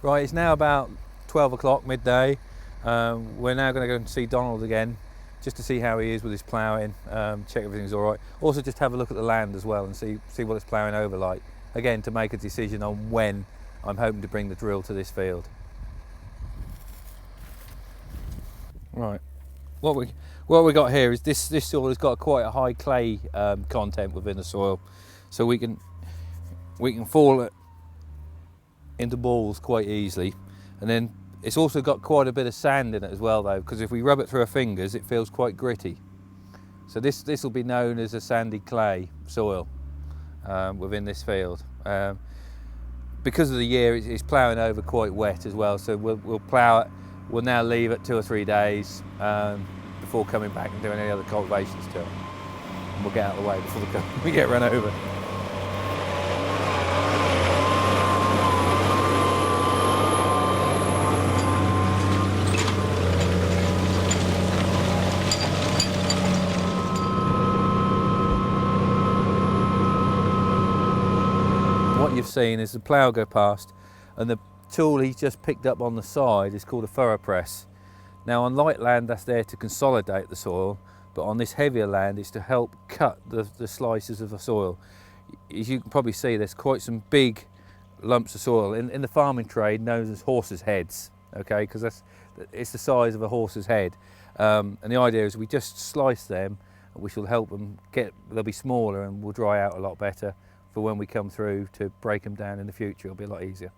Right, it's now about 12 o'clock, midday. We're now going to go and see Donald again, just to see how he is with his ploughing, check everything's all right. Also just have a look at the land as well and see what it's ploughing over like. Again, to make a decision on when I'm hoping to bring the drill to this field. Right, what we got here is this soil has got quite a high clay content within the soil, so we can fall it into balls quite easily. And then it's also got quite a bit of sand in it as well though, because if we rub it through our fingers it feels quite gritty. So this will be known as a sandy clay soil within this field. Because of the year it's ploughing over quite wet as well, so we'll plough it. We'll now leave it 2 or 3 days before coming back and doing any other cultivations to it. And we'll get out of the way before we get run over. What you've seen is the plough go past, and the tool he's just picked up on the side is called a furrow press. Now on light land that's there to consolidate the soil, but on this heavier land it's to help cut the slices of the soil. As you can probably see, there's quite some big lumps of soil in the farming trade known as horses' heads, okay, because it's the size of a horse's head. And the idea is we just slice them, which will help them they'll be smaller and will dry out a lot better for when we come through to break them down in the future. It'll be a lot easier.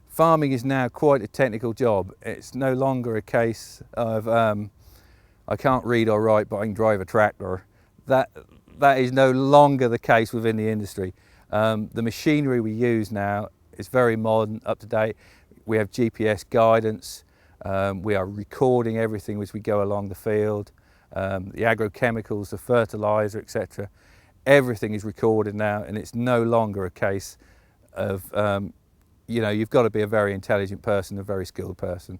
Farming is now quite a technical job. It's no longer a case of I can't read or write but I can drive a tractor. That is no longer the case within the industry. The machinery we use now is very modern, up to date. We have GPS guidance. We are recording everything as we go along the field. The agrochemicals, the fertilizer, etc. Everything is recorded now, and it's no longer a case of you've got to be a very intelligent person, a very skilled person.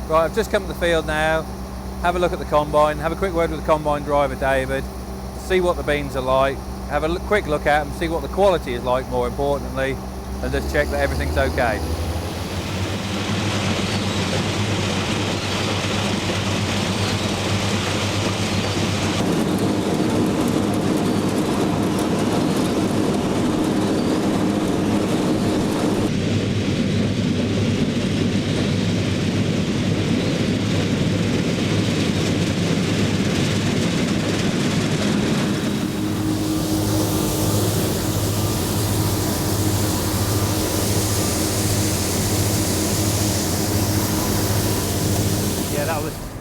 Right, I've just come to the field now, have a look at the combine, have a quick word with the combine driver David, see what the beans are like, have a quick look at them, see what the quality is like more importantly, and just check that everything's okay.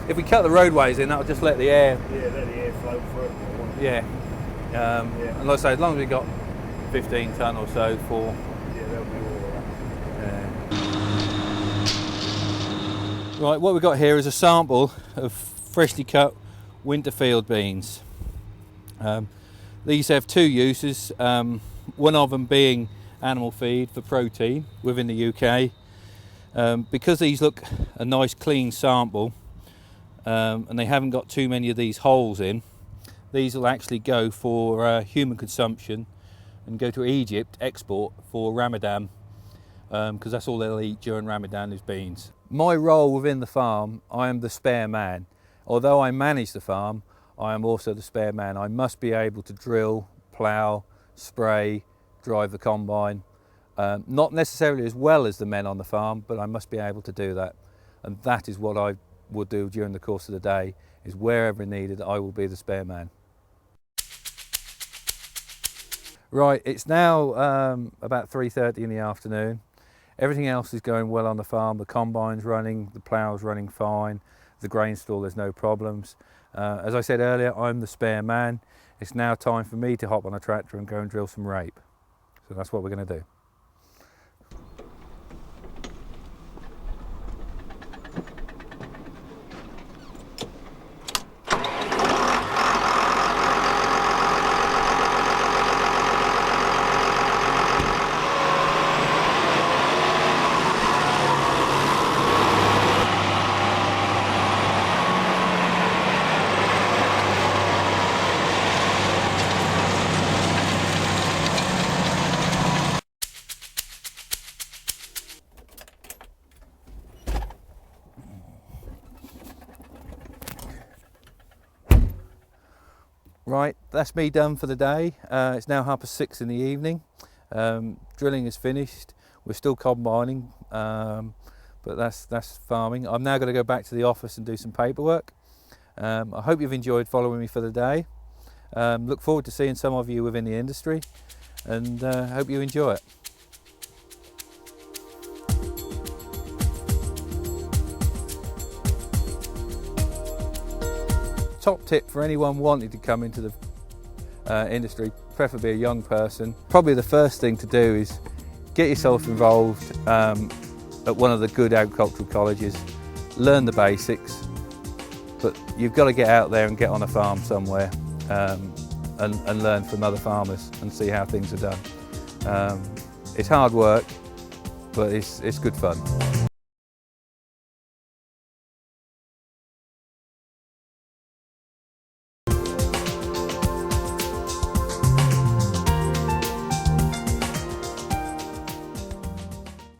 If we cut the roadways in, that'll just let the air. Yeah, let the air flow through it. Yeah. And like I say, as long as we've got 15 tonne or so for. Yeah, they'll be all right. Right, what we've got here is a sample of freshly cut winter field beans. These have 2 uses, one of them being animal feed for protein within the UK. Because these look a nice clean sample, and they haven't got too many of these holes in, these will actually go for human consumption and go to Egypt, export for Ramadan, because that's all they'll eat during Ramadan is beans. My role within the farm, I am the spare man. Although I manage the farm, I am also the spare man. I must be able to drill, plough, spray, drive the combine. Not necessarily as well as the men on the farm, but I must be able to do that. And that is what I will do during the course of the day, is wherever needed, I will be the spare man. Right, it's now about 3:30 in the afternoon. Everything else is going well on the farm. The combine's running, the plough's running fine, the grain store, there's no problems. As I said earlier, I'm the spare man. It's now time for me to hop on a tractor and go and drill some rape. So that's what we're going to do. Right, that's me done for the day. It's now 6:30 in the evening. Drilling is finished. We're still combining, but that's farming. I'm now going to go back to the office and do some paperwork. I hope you've enjoyed following me for the day. Look forward to seeing some of you within the industry, and hope you enjoy it. Top tip for anyone wanting to come into the industry, preferably a young person, probably the first thing to do is get yourself involved at one of the good agricultural colleges, learn the basics, but you've got to get out there and get on a farm somewhere and learn from other farmers and see how things are done. It's hard work, but it's good fun.